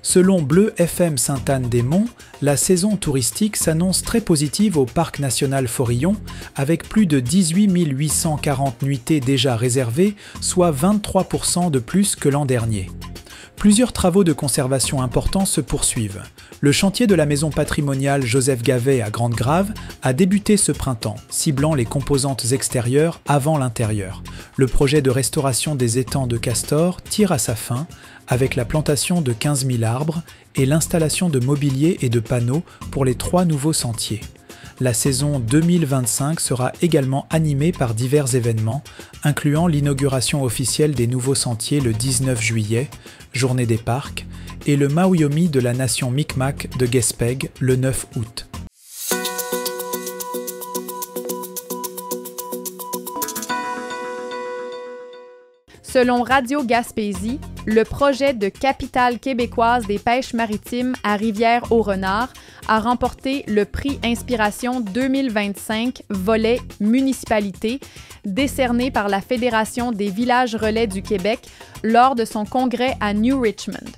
Selon Bleu FM Sainte-Anne-des-Monts, la saison touristique s'annonce très positive au Parc national Forillon, avec plus de 18 840 nuitées déjà réservées, soit 23% de plus que l'an dernier. Plusieurs travaux de conservation importants se poursuivent. Le chantier de la maison patrimoniale Joseph Gavet à Grande-Grave a débuté ce printemps, ciblant les composantes extérieures avant l'intérieur. Le projet de restauration des étangs de Castor tire à sa fin, avec la plantation de 15 000 arbres et l'installation de mobilier et de panneaux pour les 3 nouveaux sentiers. La saison 2025 sera également animée par divers événements, incluant l'inauguration officielle des nouveaux sentiers le 19 juillet, journée des parcs, et le Maui-Omi de la nation Micmac de Guespeg le 9 août. Selon Radio Gaspésie, le projet de capitale québécoise des pêches maritimes à Rivière-au-Renard a remporté le prix Inspiration 2025 volet municipalité décerné par la Fédération des villages relais du Québec lors de son congrès à New Richmond.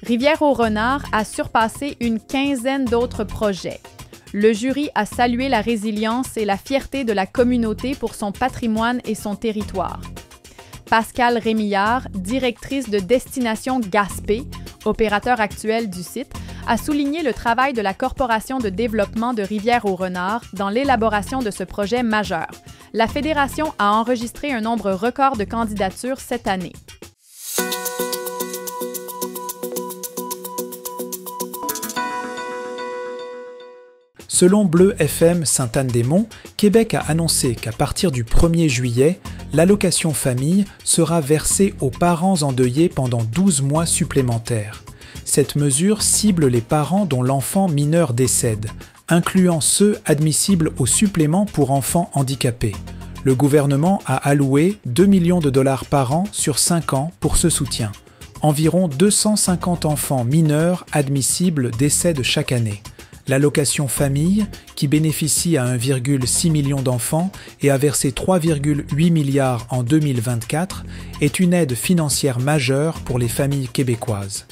Rivière-au-Renard a surpassé une quinzaine d'autres projets. Le jury a salué la résilience et la fierté de la communauté pour son patrimoine et son territoire. Pascale Rémillard, directrice de Destination Gaspé, opérateur actuel du site, a souligné le travail de la Corporation de développement de Rivière-au-Renard dans l'élaboration de ce projet majeur. La Fédération a enregistré un nombre record de candidatures cette année. Selon Bleu FM Sainte-Anne-des-Monts, Québec a annoncé qu'à partir du 1er juillet, l'allocation famille sera versée aux parents endeuillés pendant 12 mois supplémentaires. Cette mesure cible les parents dont l'enfant mineur décède, incluant ceux admissibles au supplément pour enfants handicapés. Le gouvernement a alloué 2 millions de dollars par an sur 5 ans pour ce soutien. Environ 250 enfants mineurs admissibles décèdent chaque année. L'allocation famille, qui bénéficie à 1,6 million d'enfants et a versé 3,8 milliards en 2024, est une aide financière majeure pour les familles québécoises.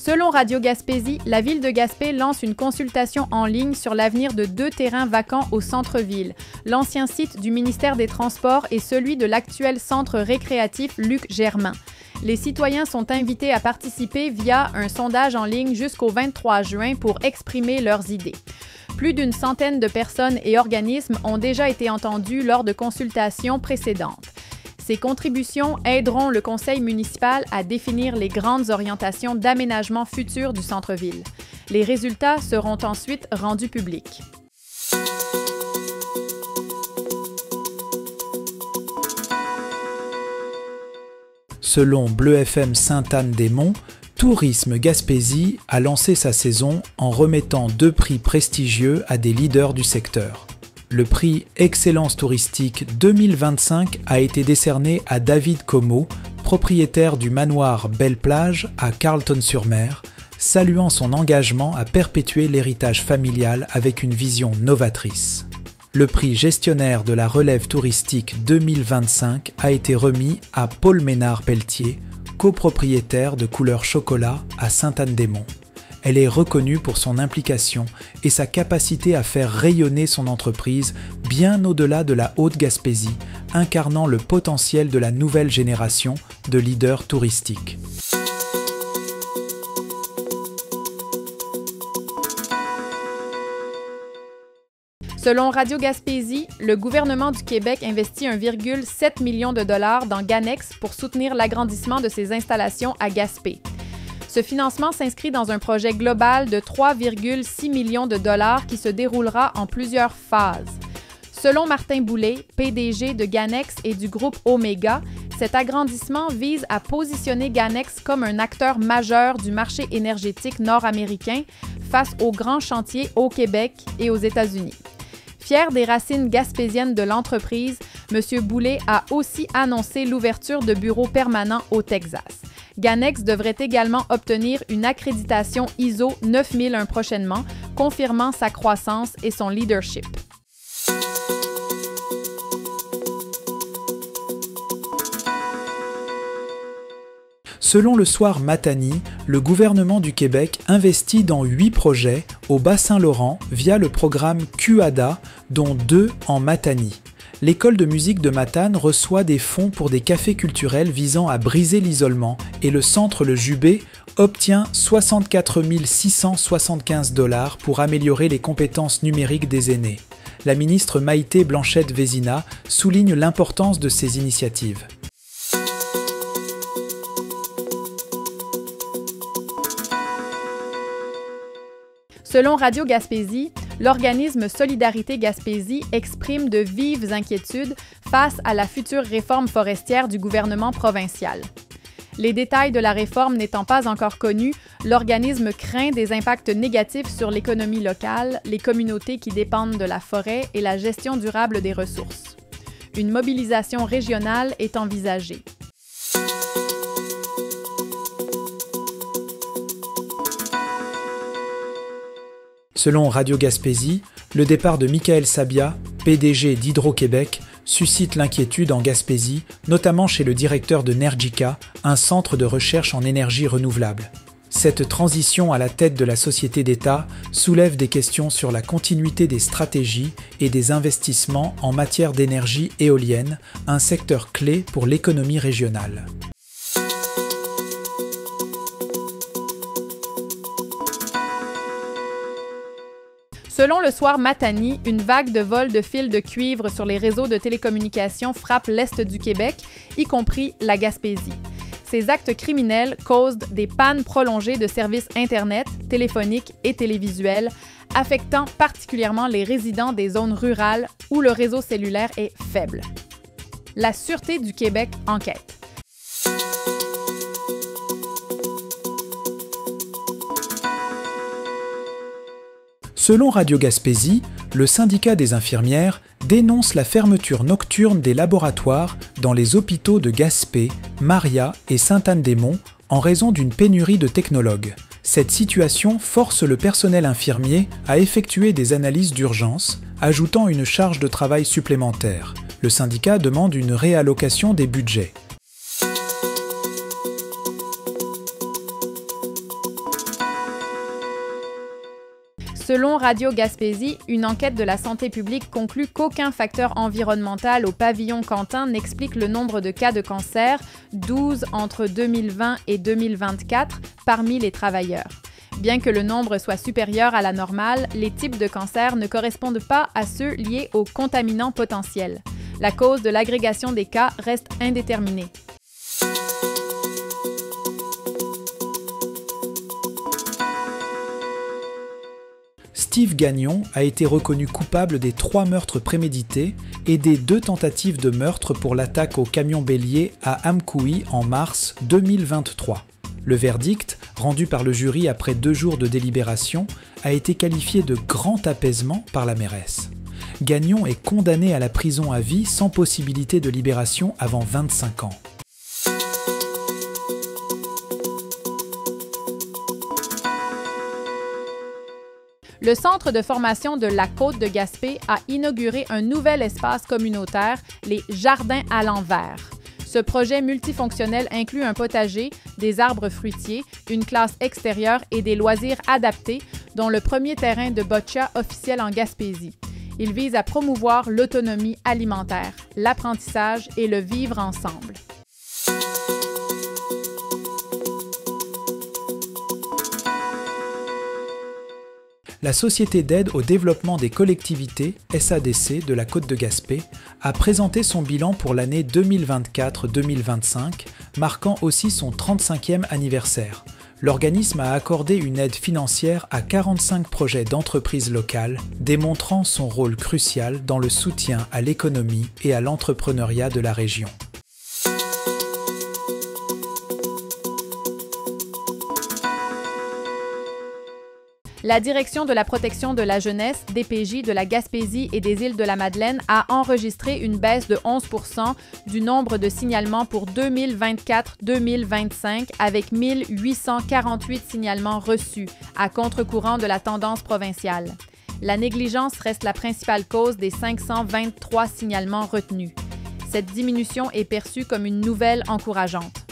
Selon Radio Gaspésie, la ville de Gaspé lance une consultation en ligne sur l'avenir de 2 terrains vacants au centre-ville, l'ancien site du ministère des Transports et celui de l'actuel centre récréatif Luc Germain. Les citoyens sont invités à participer via un sondage en ligne jusqu'au 23 juin pour exprimer leurs idées. Plus d'une centaine de personnes et organismes ont déjà été entendus lors de consultations précédentes. Ces contributions aideront le conseil municipal à définir les grandes orientations d'aménagement futur du centre-ville. Les résultats seront ensuite rendus publics. Selon Bleu FM Sainte-Anne-des-Monts, Tourisme Gaspésie a lancé sa saison en remettant 2 prix prestigieux à des leaders du secteur. Le prix Excellence touristique 2025 a été décerné à David Comeau, propriétaire du manoir Belle-Plage à Carleton-sur-Mer, saluant son engagement à perpétuer l'héritage familial avec une vision novatrice. Le prix gestionnaire de la relève touristique 2025 a été remis à Paul Ménard-Pelletier, copropriétaire de Couleur Chocolat à Sainte-Anne-des-Monts. Elle est reconnue pour son implication et sa capacité à faire rayonner son entreprise bien au-delà de la Haute-Gaspésie, incarnant le potentiel de la nouvelle génération de leaders touristiques. Selon Radio Gaspésie, le gouvernement du Québec investit 1,7 million de dollars dans Ganex pour soutenir l'agrandissement de ses installations à Gaspé. Ce financement s'inscrit dans un projet global de 3,6 millions de dollars qui se déroulera en plusieurs phases. Selon Martin Boulay, PDG de Ganex et du groupe Omega, cet agrandissement vise à positionner Ganex comme un acteur majeur du marché énergétique nord-américain face aux grands chantiers au Québec et aux États-Unis. Fier des racines gaspésiennes de l'entreprise, M. Boulay a aussi annoncé l'ouverture de bureaux permanents au Texas. Ganex devrait également obtenir une accréditation ISO 9001 prochainement, confirmant sa croissance et son leadership. Selon le Soir Matani, le gouvernement du Québec investit dans 8 projets au Bas-Saint-Laurent via le programme QADA, dont 2 en Matani. L'école de musique de Matane reçoit des fonds pour des cafés culturels visant à briser l'isolement et le centre Le Jubé obtient 64 675 $ pour améliorer les compétences numériques des aînés. La ministre Maïté Blanchette-Vézina souligne l'importance de ces initiatives. Selon Radio Gaspésie, l'organisme Solidarité Gaspésie exprime de vives inquiétudes face à la future réforme forestière du gouvernement provincial. Les détails de la réforme n'étant pas encore connus, l'organisme craint des impacts négatifs sur l'économie locale, les communautés qui dépendent de la forêt et la gestion durable des ressources. Une mobilisation régionale est envisagée. Selon Radio Gaspésie, le départ de Michael Sabia, PDG d'Hydro-Québec, suscite l'inquiétude en Gaspésie, notamment chez le directeur de Nergica, un centre de recherche en énergie renouvelable. Cette transition à la tête de la société d'État soulève des questions sur la continuité des stratégies et des investissements en matière d'énergie éolienne, un secteur clé pour l'économie régionale. Selon le Soir Matani, une vague de vols de fils de cuivre sur les réseaux de télécommunications frappe l'Est du Québec, y compris la Gaspésie. Ces actes criminels causent des pannes prolongées de services Internet, téléphoniques et télévisuels, affectant particulièrement les résidents des zones rurales où le réseau cellulaire est faible. La Sûreté du Québec enquête. Selon Radio Gaspésie, le syndicat des infirmières dénonce la fermeture nocturne des laboratoires dans les hôpitaux de Gaspé, Maria et Sainte-Anne-des-Monts en raison d'une pénurie de technologues. Cette situation force le personnel infirmier à effectuer des analyses d'urgence, ajoutant une charge de travail supplémentaire. Le syndicat demande une réallocation des budgets. Selon Radio Gaspésie, une enquête de la santé publique conclut qu'aucun facteur environnemental au pavillon Quentin n'explique le nombre de cas de cancer, 12 entre 2020 et 2024, parmi les travailleurs. Bien que le nombre soit supérieur à la normale, les types de cancers ne correspondent pas à ceux liés aux contaminants potentiels. La cause de l'agrégation des cas reste indéterminée. Steve Gagnon a été reconnu coupable des 3 meurtres prémédités et des 2 tentatives de meurtre pour l'attaque au camion bélier à Amkoui en mars 2023. Le verdict, rendu par le jury après 2 jours de délibération, a été qualifié de grand apaisement par la mairesse. Gagnon est condamné à la prison à vie sans possibilité de libération avant 25 ans. Le Centre de formation de la Côte de Gaspé a inauguré un nouvel espace communautaire, les Jardins à l'envers. Ce projet multifonctionnel inclut un potager, des arbres fruitiers, une classe extérieure et des loisirs adaptés, dont le premier terrain de boccia officiel en Gaspésie. Il vise à promouvoir l'autonomie alimentaire, l'apprentissage et le vivre ensemble. La Société d'aide au développement des collectivités, SADC, de la Côte de Gaspé, a présenté son bilan pour l'année 2024-2025, marquant aussi son 35e anniversaire. L'organisme a accordé une aide financière à 45 projets d'entreprises locales, démontrant son rôle crucial dans le soutien à l'économie et à l'entrepreneuriat de la région. La Direction de la protection de la jeunesse, DPJ de la Gaspésie et des Îles-de-la-Madeleine a enregistré une baisse de 11 % du nombre de signalements pour 2024-2025 avec 1848 signalements reçus, à contre-courant de la tendance provinciale. La négligence reste la principale cause des 523 signalements retenus. Cette diminution est perçue comme une nouvelle encourageante.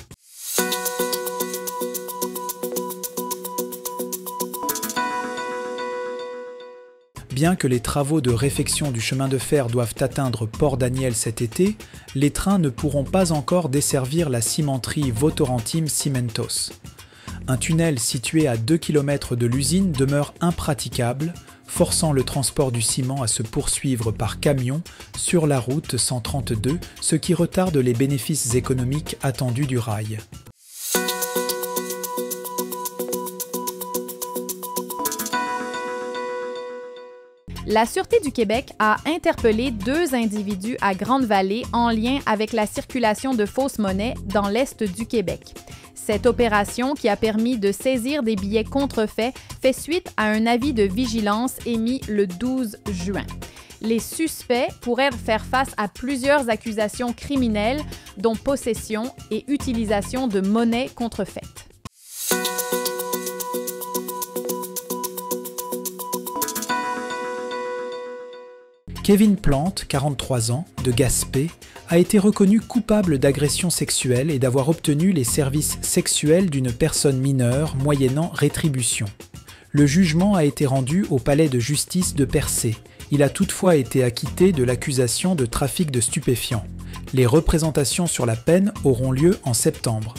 Bien que les travaux de réfection du chemin de fer doivent atteindre Port-Daniel cet été, les trains ne pourront pas encore desservir la cimenterie Votorantim-Cimentos. Un tunnel situé à 2 km de l'usine demeure impraticable, forçant le transport du ciment à se poursuivre par camion sur la route 132, ce qui retarde les bénéfices économiques attendus du rail. La Sûreté du Québec a interpellé 2 individus à Grande-Vallée en lien avec la circulation de fausses monnaies dans l'est du Québec. Cette opération, qui a permis de saisir des billets contrefaits, fait suite à un avis de vigilance émis le 12 juin. Les suspects pourraient faire face à plusieurs accusations criminelles, dont possession et utilisation de monnaies contrefaites. Kevin Plante, 43 ans, de Gaspé, a été reconnu coupable d'agression sexuelle et d'avoir obtenu les services sexuels d'une personne mineure moyennant rétribution. Le jugement a été rendu au palais de justice de Percé. Il a toutefois été acquitté de l'accusation de trafic de stupéfiants. Les représentations sur la peine auront lieu en septembre.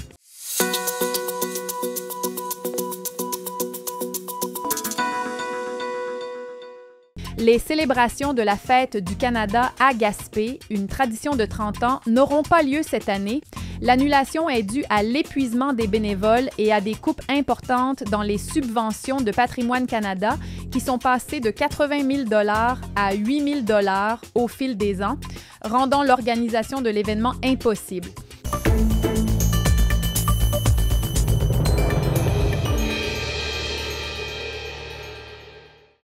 Les célébrations de la Fête du Canada à Gaspé, une tradition de 30 ans, n'auront pas lieu cette année. L'annulation est due à l'épuisement des bénévoles et à des coupes importantes dans les subventions de Patrimoine Canada qui sont passées de 80 000 $ à 8 000 $ au fil des ans, rendant l'organisation de l'événement impossible.